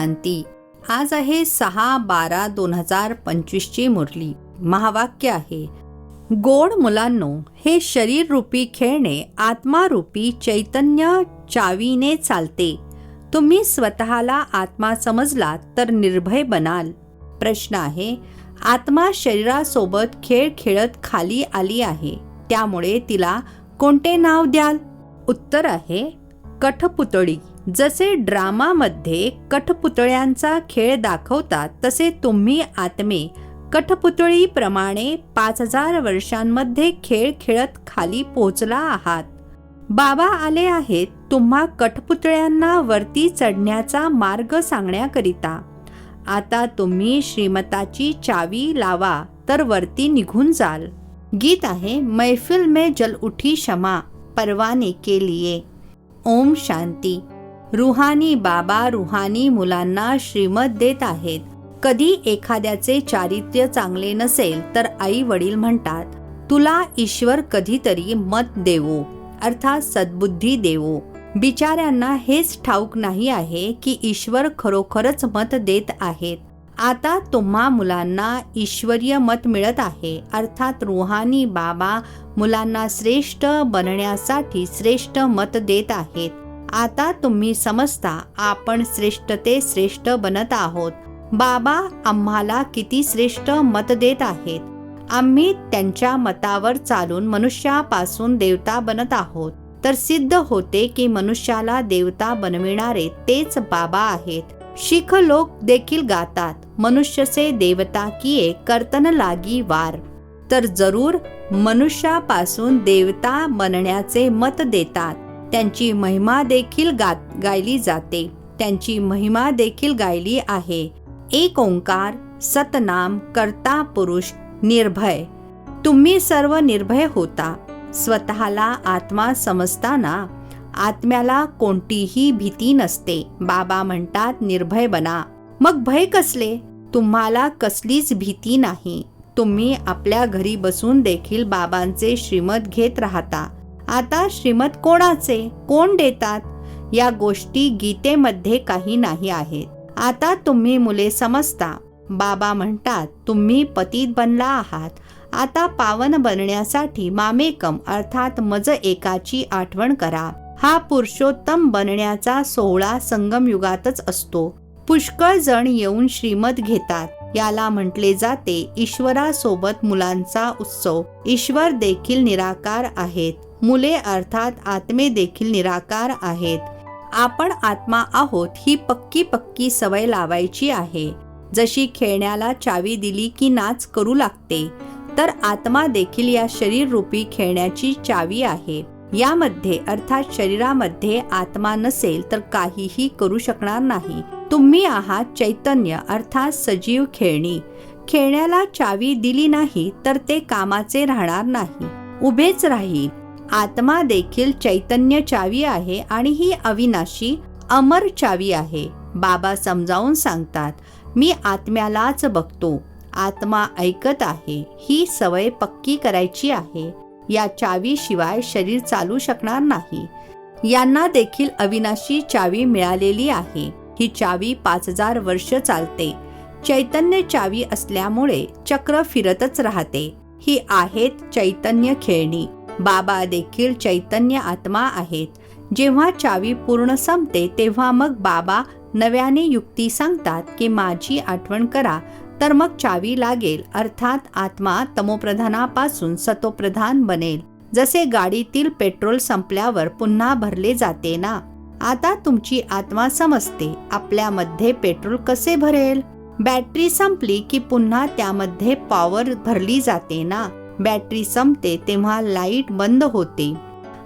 शांती. आज आहे 6/12/2025 ची मुरली. महावाक्य आहे, गोड मुलांनो, हे शरीर रूपी खेळणे आत्मारूपी चैतन्य चावीने चालते. तुम्ही स्वतःला आत्मा समजलात तर निर्भय बनाल. प्रश्न आहे, आत्मा शरीरासोबत खेळ खेळत खाली आली आहे, त्यामुळे तिला कोणते नाव द्याल? उत्तर आहे कठपुतळी. जसे ड्रामामध्ये कठपुतळ्यांचा खेळ दाखवतात, तसे तुम्ही आत्मे कठपुतळीप्रमाणे 5000 वर्षांमध्ये खेळ खेळत खाली पोहोचला आहात. बाबा आले आहेत तुम्हा कठपुतळ्यांना वरती चढण्याचा मार्ग सांगण्याकरिता. आता तुम्ही श्रीमताची चावी लावा तर वरती निघून जाल. गीत आहे, मैफिल में जल उठी क्षमा परवाने के लिए. ओम शांती. रुहानी बाबा रुहानी मुलांना श्रीमत देत आहेत. कधी एखाद्याचे चारित्र्य चांगले नसेल तर आई वडील म्हणतात, तुला ईश्वर कधीतरी मत देवो, अर्थात सद्बुद्धी देवो. बिचाऱ्यांना हेच ठाऊक नाही आहे की ईश्वर खरोखरच मत देत आहेत. आता तुम्हा मुलांना ईश्वरीय मत मिळत आहे, अर्थात रुहानी बाबा मुलांना श्रेष्ठ बनण्यासाठी श्रेष्ठ मत देत आहेत. आता तुम्ही समजता आपण श्रेष्ठ बनत आहोत. बाबा आम्हाला किती श्रेष्ठ मत देत आहेत. आम्ही त्यांच्या मतावर चालून मनुष्यापासून देवता बनत आहोत. तर सिद्ध होते की मनुष्याला देवता बनविणारे तेच बाबा आहेत. शीख लोक देखील गातात, मनुष्य से देवता किए कर्तन लागी वार. तर जरूर मनुष्यापासून देवता बनण्याचे मत देतात. त्यांची महिमा देखील गायली जाते. त्यांची महिमा देखील गायली आहे. एक ओंकार, सतनाम, कर्ता पुरुष, निर्भय. तुम्ही सर्व निर्भय होता. स्वतःला आत्मा समजताना आत्म्याला कोणतीही भीती नसते. बाबा म्हणतात निर्भय बना. मग भय कसले? तुम्हाला कसलीच भीती नाही. तुम्ही आपल्या घरी बसून देखील बाबांचे श्रीमत घेत राहता. आता श्रीमत कोणाचे, कोण देतात? या गोष्टी गीतेमध्ये काही नाही आहेत. आता तुम्ही मुले समजता. बाबा म्हणतात तुम्ही पतित बनला आहात. आता पावन बनण्यासाठी मामेकम अर्थात मज एकाची आठवण करा. हा पुरुषोत्तम बनण्याचा सोहळा संगम युगातच असतो. पुष्कळ जण येऊन श्रीमत घेतात. याला म्हटले जाते ईश्वरासोबत मुलांचा उत्सव. ईश्वर देखील निराकार आहेत. मुले अर्थात आत्मे देखील निराकार आहेत. आपण आत्मा आहोत ही पक्की सवय लावायची आहे. जशी खेळण्याला चावी दिली की नाच करू लागते, तर आत्मा देखील या शरीर रूपी खेळण्याची चावी आहे. यामध्ये अर्थात शरीरामध्ये आत्मा नसेल तर काहीही करू शकणार नाही. तुम्ही आहात चैतन्य अर्थात सजीव खेळणी. खेळण्याला चावी दिली नाही तर ते कामाचे राहणार नाही, उभेच राहील. आत्मा देखील चैतन्य चावी आहे आणि ही अविनाशी अमर चावी आहे. बाबा समजावून सांगतात, मी आत्म्यालाच बघतो, आत्मा ऐकत आहे. ही सवय पक्की करायची आहे. या चावीशिवाय शरीर चालू शकणार नाही. यांना देखील अविनाशी चावी मिळालेली आहे. ही चावी 5000 वर्ष चालते. चैतन्य चावी असल्यामुळे चक्र फिरतच राहते. ही आहेत चैतन्य खेळणी. बाबा देखील चैतन्य आत्मा आहेत. जेव्हा चावी पूर्ण संपते तेव्हा मग बाबा नव्याने युक्ती सांगतात की माझी आठवण करा, तर मग चावी लागेल. अर्थात आत्मा तमोप्रधानापासून सतोप्रधान बनेल. जसे गाडीतील पेट्रोल संपल्यावर पुन्हा भरले जाते ना. आता तुमची आत्मा समजते आपल्यामध्ये पेट्रोल कसे भरेल. बॅटरी संपली की पुन्हा त्यामध्ये पॉवर भरली जाते ना. बॅटरी संपते तेव्हा लाईट बंद होते.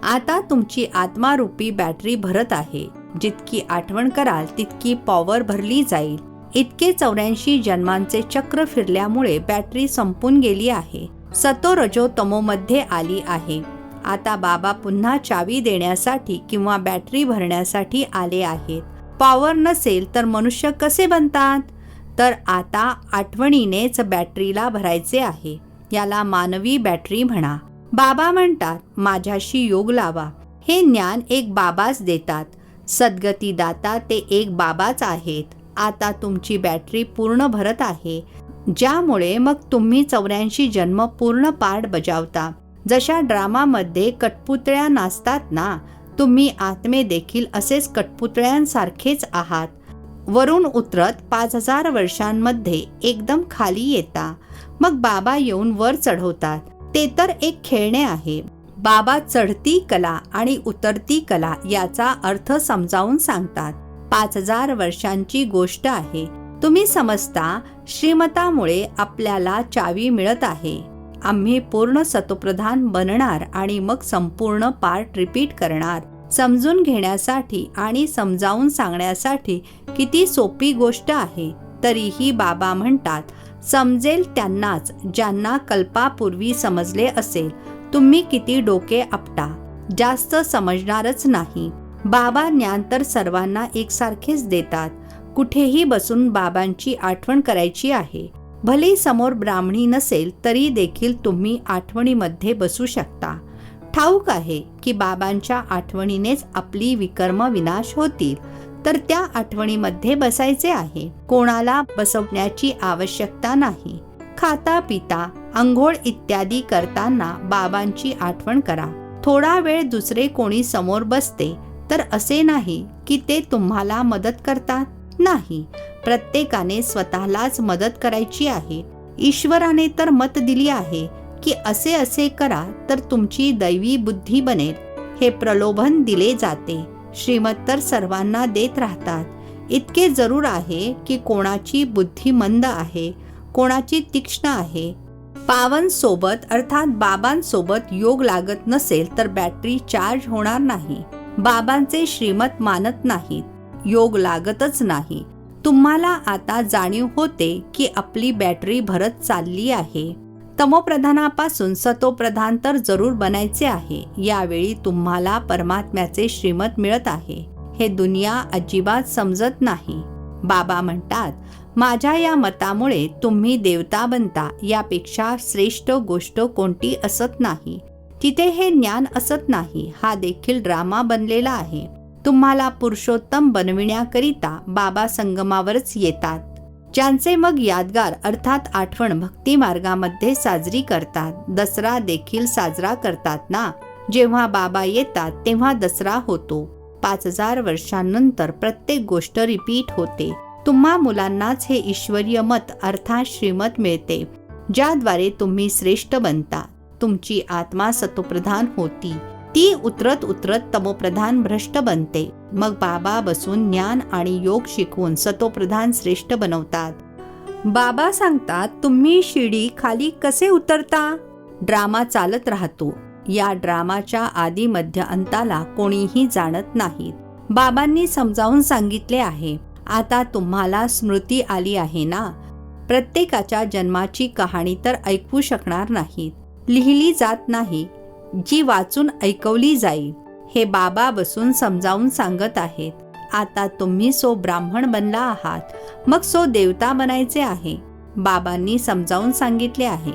आता तुमची आत्मारूपी बॅटरी भरत आहे. जितकी आठवण कराल तितकी पॉवर भरली जाईल. इतके 84 जन्मांचे चक्र फिरल्यामुळे बॅटरी संपून गेली आहे. सतो रजो तमो मध्ये आली आहे. आता बाबा पुन्हा चावी देण्यासाठी किंवा बॅटरी भरण्यासाठी आले आहेत. पॉवर नसेल तर मनुष्य कसे बनतात? तर आता आठवणीनेच बॅटरीला भरायचे आहे. याला मानवी बॅटरी म्हणा. बाबा म्हणतात माझ्याशी योग लावा. हे ज्ञान एक बाबाच देतात. सद्गती दाता ते एक बाबाच आहेत. आता तुमची बॅटरी पूर्ण भरत आहे, ज्यामुळे मग तुम्ही 84 जन्म पूर्ण पाठ बजावता. जशा ड्रामामध्ये कठपुतळ्या नाचतात ना, तुम्ही आत्मे देखील असेच कठपुतळ्यांसारखेच आहात. वरून उतरत 5000 वर्षांमध्ये एकदम खाली येता, मग बाबा येऊन वर चढवतात. ते तर एक खेळणे आहे. बाबा चढती कला आणि उतरती कला याचा अर्थ समजावून सांगतात. 5000 वर्षांची गोष्ट आहे. तुम्ही समजता श्रीमतामुळे आपल्याला चावी मिळत आहे. आम्ही पूर्ण सतोप्रधान बनणार आणि मग संपूर्ण पार्ट रिपीट करणार. समजून घेण्यासाठी आणि समजावून सांगण्यासाठी किती सोपी गोष्ट आहे. तरीही बाबा म्हणतात, समजेल त्यांनाच ज्यांना कल्पापूर्वी समजले असेल. तुम्ही किती डोके आपटा, जास्त समजणारच नाही. बाबा ज्ञान तर सर्वांना एकसारखेच देतात. कुठेही बसून बाबांची आठवण करायची आहे. भले समोर ब्राह्मणी नसेल तरी देखील तुम्ही आठवणीमध्ये बसू शकता. ठाऊक आहे की बाबांच्या आठवणीनेच आपली विकर्म विनाश होतील, तर त्या आठवणीमध्ये बसायचे आहे. कोणाला बसवण्याची आवश्यकता नाही. खाता पिता अंघोळ इत्यादी करताना बाबांची आठवण करा. थोडा वेळ दुसरे कोणी समोर बसते तर असे नाही की ते तुम्हाला मदत करतात. नाही, प्रत्येकाने स्वतःलाच मदत करायची आहे. ईश्वराने तर मत दिली आहे की असे असे करा तर तुमची दैवी बुद्धी बनेल. हे प्रलोभन दिले जाते. श्रीमत तर सर्वांना देत राहतात. इतके जरूर आहे की कोणाची बुद्धी मंद आहे, कोणाची तीक्ष्ण आहे. पावन सोबत अर्थात बाबांसोबत योग लागत नसेल तर बॅटरी चार्ज होणार नाही. बाबांचे श्रीमत मानत नाहीत, योग लागतच नाही. तुम्हाला आता जाणीव होते की आपली बॅटरी भरत चालली आहे. तमोप्रधानापासून सतोप्रधान तर जरूर बनायचे आहे. यावेळी तुम्हाला परमात्म्याचे श्रीमत मिळत आहे. हे दुनिया अजिबात समजत नाही. बाबा म्हणतात, माझ्या या मतामुळे तुम्ही देवता बनता. यापेक्षा श्रेष्ठ गोष्ट कोणती असत नाही. तिथे हे ज्ञान असत नाही. हा देखील ड्रामा बनलेला आहे. तुम्हाला पुरुषोत्तम बनविण्याकरिता बाबा संगमावरच येतात. ज्यांचे मग यादगार अर्थात आठवण भक्ती मार्गामध्ये साजरी करतात. दसरा देखील साजरा करतात ना. जेव्हा बाबा येतात तेव्हा दसरा होतो. 5000 वर्षांनंतर प्रत्येक गोष्ट रिपीट होते. तुम्हा मुलांनाच हे ईश्वरीय मत अर्थात श्रीमत मिळते, ज्याद्वारे तुम्ही श्रेष्ठ बनता. तुमची आत्मा सतोप्रधान होती, ती उतरत उतरत तमोप्रधान भ्रष्ट बनते. मग बाबा बसून ज्ञान आणि योग शिकवून सतोप्रधान श्रेष्ठ बनवतात. बाबा सांगतात, तुम्ही शिडी खाली कसे उतरता? ड्रामा चालत राहतो. या ड्रामाच्या आदी मध्य अंताला कोणीही जाणत नाहीत. बाबांनी समजावून सांगितले आहे. आता तुम्हाला स्मृती आली आहे ना. प्रत्येकाच्या जन्माची कहाणी तर ऐकवू शकणार नाहीत, लिहिली जात नाही, जी वाचून ऐकवली जाईल. हे बाबा बसून समजावून सांगत आहेत. आता तुम्ही सो ब्राह्मण बनला आहात, मग सो देवता बनायचे आहे. बाबांनी समजावून सांगितले आहे.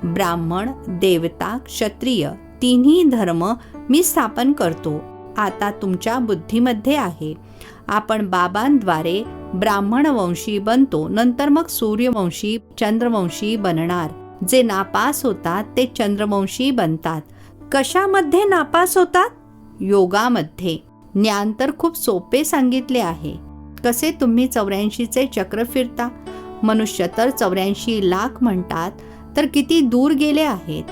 ब्राह्मण, देवता, क्षत्रिय तिन्ही धर्म मी स्थापन करतो. आता तुमच्या बुद्धीमध्ये आहे. आपण बाबांद्वारे ब्राह्मणवंशी बनतो, नंतर मग सूर्यवंशी, चंद्रवंशी बनणार. जे नापास होतात ते चंद्रवंशी बनतात. कशामध्ये नापास होतात? योगामध्ये. ज्ञान तर खूप सोपे सांगितले आहे. कसे तुम्ही 84चे चक्र फिरता. मनुष्य तर 84 लाख म्हणतात, तर किती दूर गेले आहेत.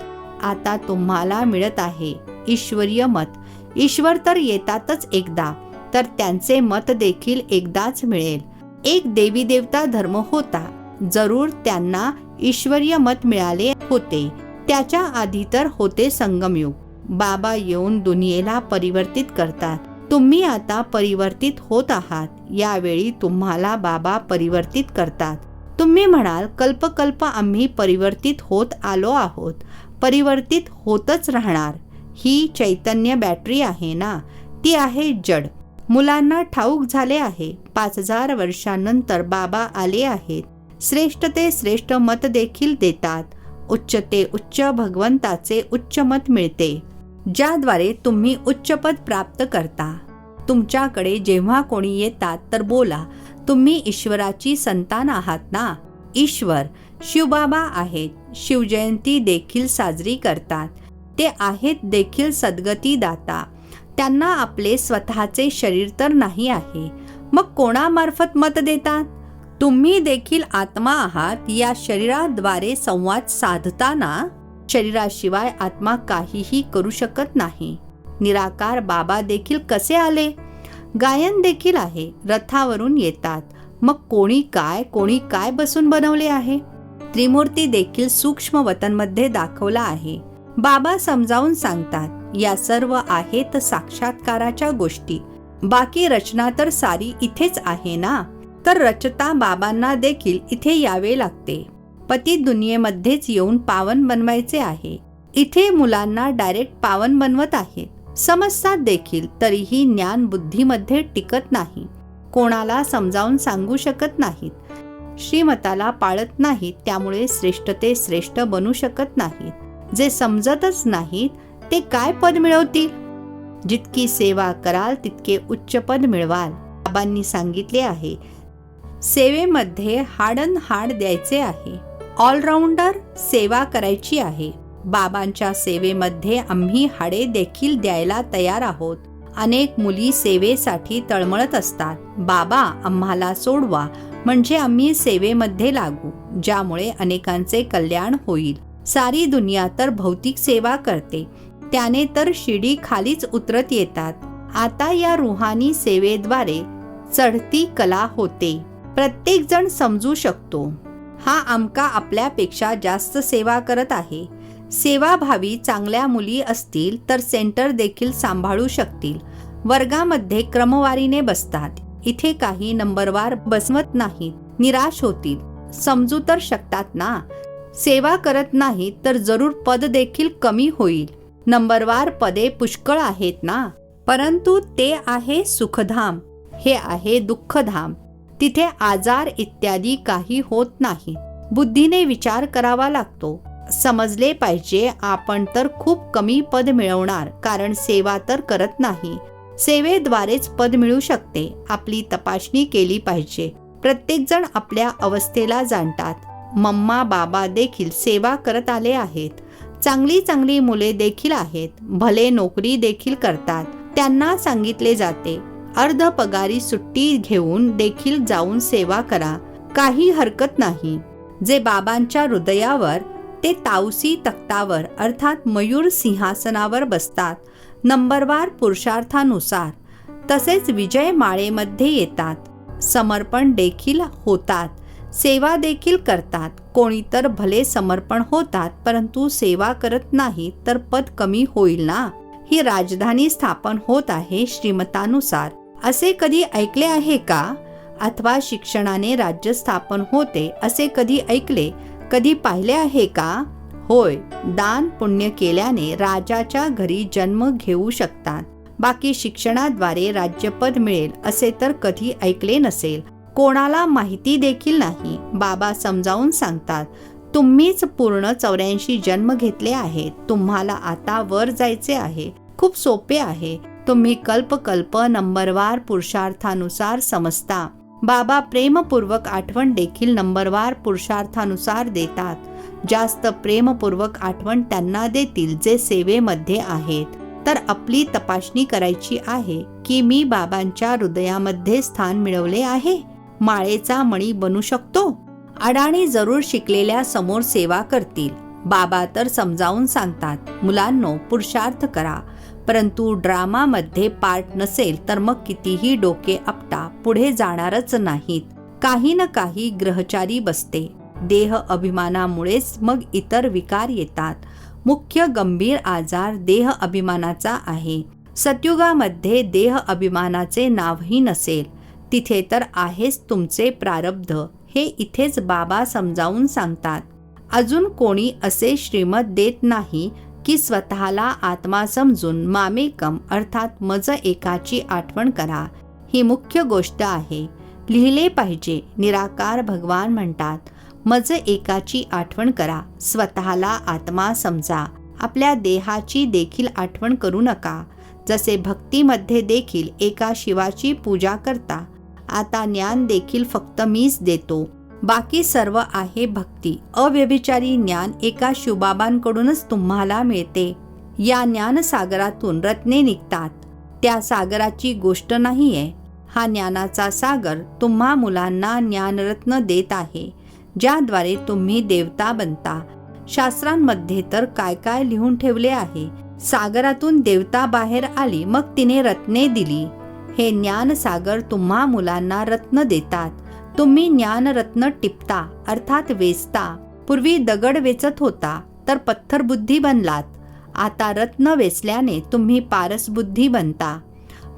आता तुम्हाला मिळत आहे ईश्वरीय मत. ईश्वर तर येतातच एकदा, तर त्यांचे मत देखील एकदाच मिळेल. एक देवी देवता धर्म होता, जरूर त्यांना ईश्वरीय मत मिळाले होते. त्याच्या आधी तर होते संगमयुग. बाबा येऊन दुनियेला परिवर्तित करतात. तुम्ही आता परिवर्तित होत आहात. यावेळी तुम्हाला बाबा परिवर्तित करतात. तुम्ही म्हणाल, कल्पकल्प आम्ही परिवर्तित होत आलो आहोत. परिवर्तित होतच राहणार. ही चैतन्य बॅटरी आहे ना, ती आहे जड. मुलांना ठाऊक झाले आहे. 5000 वर्षांनंतर बाबा आले आहेत. श्रेष्ठ ते श्रेष्ठ मत देखील देतात. उच्च ते उच्च भगवंताचे उच्च मत मिळते, ज्याद्वारे तुम्ही उच्च पद प्राप्त करता. तुमच्याकडे जेव्हा कोणी येतात तर बोला, तुम्ही ईश्वराची संतान आहात ना. ईश्वर शिवबाबा आहेत. शिवजयंती देखील साजरी करतात. ते आहेत देखील सद्गती दाता. त्यांना आपले स्वतःचे शरीर तर नाही आहे. मग कोणामार्फत मत देतात? तुम्ही देखील आत्मा आहात. या शरीराद्वारे संवाद साधताना शरीराशिवाय आत्मा काहीही करू शकत नाही. निराकार बाबा देखील कसे आले? गायन देखील आहे. रथावरून येतात. मग कोणी काय बसून बनवले आहे? त्रिमूर्ती देखील सूक्ष्म वतनमध्ये दाखवला आहे. बाबा समजावून सांगतात, या सर्व आहेत साक्षात्काराच्या गोष्टी. बाकी रचना तर सारी इथेच आहे ना. तर रचता बाबांना देखील इथे यावे लागते. पती दुनियेमध्येच येऊन पावन बनवायचे आहे. इथे मुलांना डायरेक्ट पावन बनवत आहेत. समजतात देखील, तरीही ज्ञान बुद्धीमध्ये टिकत नाही. कोणाला समजावून सांगू शकत नाहीत. श्रीमताला पाळत नाहीत. त्यामुळे श्रेष्ठ ते श्रेष्ठ बनू शकत नाहीत. जे समजतच नाहीत ते काय पद मिळवतील? जितकी सेवा कराल तितके उच्च पद मिळवाल. बाबांनी सांगितले आहे, सेवेमध्ये हाडन हाड द्यायचे आहे. ऑलराऊंडर सेवा करायची आहे. बाबांच्या सेवेमध्ये आम्ही हाडे देखील द्यायला तयार आहोत. अनेक मुली सेवेसाठी तळमळत असतात. बाबा आम्हाला सोडवा म्हणजे आम्ही सेवेमध्ये लागू, ज्यामुळे अनेकांचे कल्याण होईल. सारी दुनिया तर भौतिक सेवा करते, त्याने तर शिडी खालीच उतरत येतात. आता या रुहानी सेवेद्वारे चढती कला होते. प्रत्येक जण समजू शकतो, हा आमका आपल्यापेक्षा जास्त सेवा करत आहे. सेवाभावी चांगल्या मुली असतील तर सेंटर देखील सांभाळू शकतील. वर्गामध्ये क्रमवारीने बसतात. इथे काही नंबरवार बसवत नाहीत. निराश होतील. समजू तर शकतात ना. सेवा करत नाहीत तर जरूर पद देखील कमी होईल. नंबरवार पदे पुष्कळ आहेत ना. परंतु ते आहे सुखधाम, हे आहे दुःखधाम. तिथे आजार इत्यादी काही होत नाही. बुद्धीने विचार करावा लागतो. समजले पाहिजे, आपण तर खूप कमी पद मिळवणार, कारण सेवा तर करत नाही. सेवेद्वारेच पद मिळू शकते. आपली तपासणी केली पाहिजे. प्रत्येक जण आपल्या अवस्थेला जाणतात. मम्मा बाबा देखील सेवा करत आले आहेत. चांगली चांगली मुले देखील आहेत. भले नोकरी देखील करतात. त्यांना सांगितले जाते, अर्ध पगारी सुट्टी घेऊन देखील जाऊन सेवा करा, काही हरकत नाही. जे बाबांच्या हृदयावर ते तावसी तख्तावर अर्थात मयूर सिंहासनावर बसतात. नंबरवार पुरुषार्थानुसार. तसेच विजय माळेमध्ये येतात. समर्पण देखील होतात. सेवा देखील करतात. कोणी तर भले समर्पण होतात परंतु सेवा करत नाही तर पद कमी होईल ना. ही राजधानी स्थापन होत आहे श्रीमतानुसार. असे कधी ऐकले आहे का? अथवा शिक्षणाने राज्य स्थापन होते असे कधी ऐकले, कधी पाहिले आहे का? होय, दान पुण्य केल्याने राजाच्या घरी जन्म घेऊ शकतात. बाकी शिक्षणाद्वारे राज्यपद मिळेल असे तर कधी ऐकले नसेल. कोणाला माहिती देखील नाही. बाबा समजावून सांगतात, तुम्हीच पूर्ण 84 जन्म घेतले आहेत. तुम्हाला आता वर जायचे आहे. खूप सोपे आहे. तुम्ही कल्प नंबरवार पुरुषार्थानुसार समजता. बाबा प्रेमपूर्वक आठवण देखील नंबरवार पुरुषार्थानुसार देतात. जास्त प्रेमपूर्वक आठवण त्यांना देतील जे सेवेमध्ये आहेत. तर आपली तपासणी करायची आहे की मी बाबांच्या हृदयामध्ये स्थान मिळवले आहे. माळेचा मणी बनू शकतो. अडाणी जरूर शिकलेल्या समोर सेवा करतील. बाबा तर समजावून सांगतात, मुलांनो पुरुषार्थ करा. परंतु ड्रामामध्ये पार्ट नसेल तर मग कितीही डोके आपटा, पुढे जाणारच नाहीत. काही ना काही ग्रहचारी बसते. देह अभिमानामुळेच मग इतर विकार येतात. मुख्य गंभीर आजार देह अभिमानाचा आहे. सतयुगामध्ये देह अभिमानाचे नावही नसेल. तिथे तर आहेच तुमचे प्रारब्ध. हे इथेच बाबा समजावून सांगतात. अजून कोणी असे श्रीमत देत नाही की स्वतःला आत्मा समजून मामेकम अर्थात मज एकाची आठवण करा. ही मुख्य गोष्ट आहे. लिहिले पाहिजे. निराकार भगवान म्हणतात, मज एकाची आठवण करा. स्वतःला आत्मा समजा. आपल्या देहाची देखील आठवण करू नका. जसे भक्तीमध्ये देखील एका शिवाची पूजा करता. आता ज्ञान देखील फक्त मीच देतो, बाकी सर्व आहे भक्ती. अव्यभिचारी ज्ञान एका शिवबाबांकडूनच तुम्हाला मिळते. या ज्ञानसागरातून रत्ने निघतात. त्या सागराची गोष्ट नाहीये. हा ज्ञानाचा सागर तुम्हा मुलांना ज्ञानरत्न देत आहे, ज्याद्वारे तुम्ही देवता बनता. शास्त्रांमध्ये तर काय काय लिहून ठेवले आहे. सागरातून देवता बाहेर आली, मग तिने रत्ने दिली. हे ज्ञानसागर तुम्हा मुलांना रत्न देतात. तुम्ही ज्ञानरत्न टिपता अर्थात वेचता. पूर्वी दगड वेचत होता तर पत्थर बुद्धी बनलात. आता रत्न वेचल्याने तुम्ही पारसबुद्धी बनता.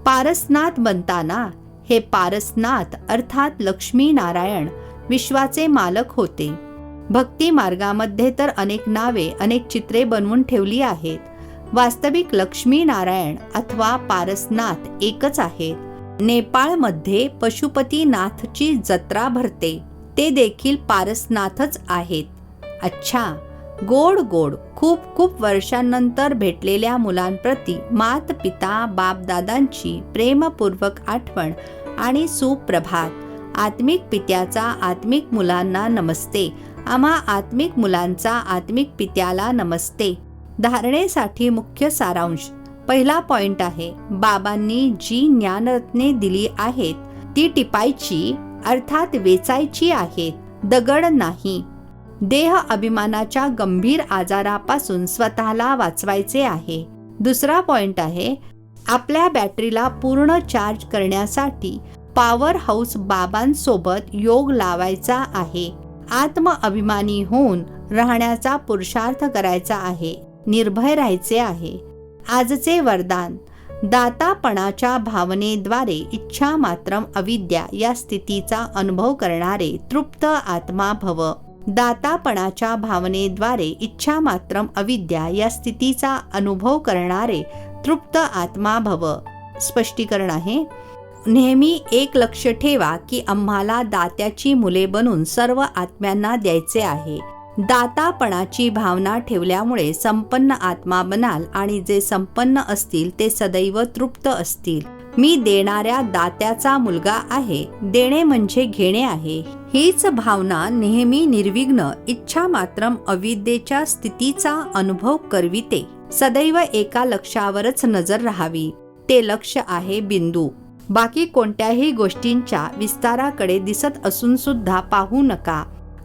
पारसनाथ बनता ना. हे पारसनाथ अर्थात लक्ष्मी नारायण विश्वाचे मालक होते. भक्ती मार्गामध्ये तर अनेक नावे अनेक चित्रे बनवून ठेवली आहेत. वास्तविक लक्ष्मी नारायण अथवा पारसनाथ एकच आहेत. नेपाळमध्ये पशुपतीनाथची जत्रा भरते, ते देखील पारसनाथच आहेत. अच्छा, गोड गोड खूप खूप वर्षांनंतर भेटलेल्या मुलांप्रती मात पिता बापदादांची प्रेमपूर्वक आठवण आणि सुप्रभात. आत्मिक पित्याचा आत्मिक मुलांना नमस्ते. आम्हा आत्मिक मुलांचा आत्मिक पित्याला नमस्ते. धारणेसाठी मुख्य सारांश. पहिला पॉइंट आहे, बाबांनी जी ज्ञानरत्ने दिली आहेत ती टिपायची अर्थात वेचायची आहेत, दगड नाही. देह अभिमानाच्या गंभीर आजारापासून स्वतःला वाचवायचे आहे. दुसरा पॉइंट आहे, आपल्या बॅटरीला पूर्ण चार्ज करण्यासाठी पॉवर हाऊस बाबांसोबत योग लावायचा आहे. आत्म अभिमानी होऊन राहण्याचा पुरुषार्थ करायचा आहे. निर्भय राहायचे आहे. आजचे वरदान. दातापणाच्या भावनेद्वारे इच्छा मात्रम अविद्या या स्थितीचा अनुभव करणारे तृप्त आत्मा भव. दातापणाच्या भावनेद्वारे इच्छा मात्रम अविद्या या स्थितीचा अनुभव करणारे तृप्त आत्मा भव. स्पष्टीकरण आहे, नेहमी एक लक्ष ठेवा की आम्हाला दात्याची मुले बनून सर्व आत्म्यांना द्यायचे आहे. दातापणाची भावना ठेवल्यामुळे संपन्न आत्मा बनाल आणि जे संपन्न असतील ते सदैव तृप्त असतील. मी देणाऱ्या दात्याचा मुलगा आहे. देणे म्हणजे घेणे आहे. हीच भावना नेहमी निर्विघ्न इच्छा मात्रम अविद्येच्या स्थितीचा अनुभव करविते. सदैव एका लक्ष्यावरच नजर राहावी. ते लक्ष आहे बिंदू. बाकी कोणत्याही गोष्टींच्या विस्ताराकडे दिसत असून सुद्धा पाहू नका.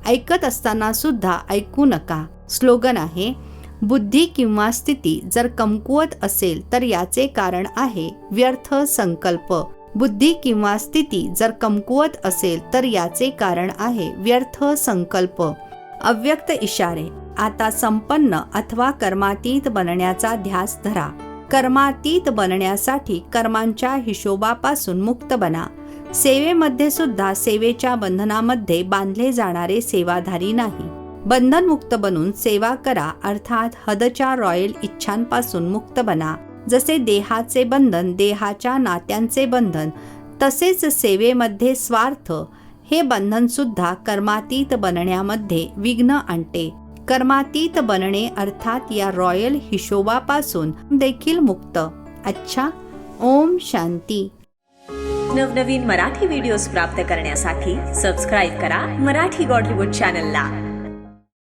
ऐकत असताना सुद्धा ऐकू नका. स्लोगन आहे, बुद्धी किंवा स्थिती जर कमकुवत असेल तर याचे कारण आहे व्यर्थ संकल्प. बुद्धी किंवा स्थिती जर कमकुवत असेल तर याचे कारण आहे व्यर्थ संकल्प. अव्यक्त इशारे. आता संपन्न अथवा कर्मातीत बनण्याचा ध्यास धरा. कर्मातीत बनण्यासाठी कर्मांच्या हिशोबापासून मुक्त बना. सेवेमध्ये सुद्धा सेवेच्या बंधनामध्ये बांधले जाणारे सेवाधारी नाही. बंधनमुक्त बनून सेवा करा अर्थात हदच्या रॉयल इच्छांपासून मुक्त बना. जसे देहाचे बंधन देहाच्या नात्यांचे बंधन, तसेच सेवेमध्ये स्वार्थ हे बंधन सुद्धा कर्मातीत बनण्यामध्ये विघ्न आणते. कर्मातीत बनणे अर्थात या रॉयल हिशोबापासून देखील मुक्त. अच्छा, ओम शांती. नवनवीन मराठी व्हिडिओज प्राप्त करण्यासाठी सबस्क्राईब करा मराठी गॉड रिपोर्ट चॅनलला.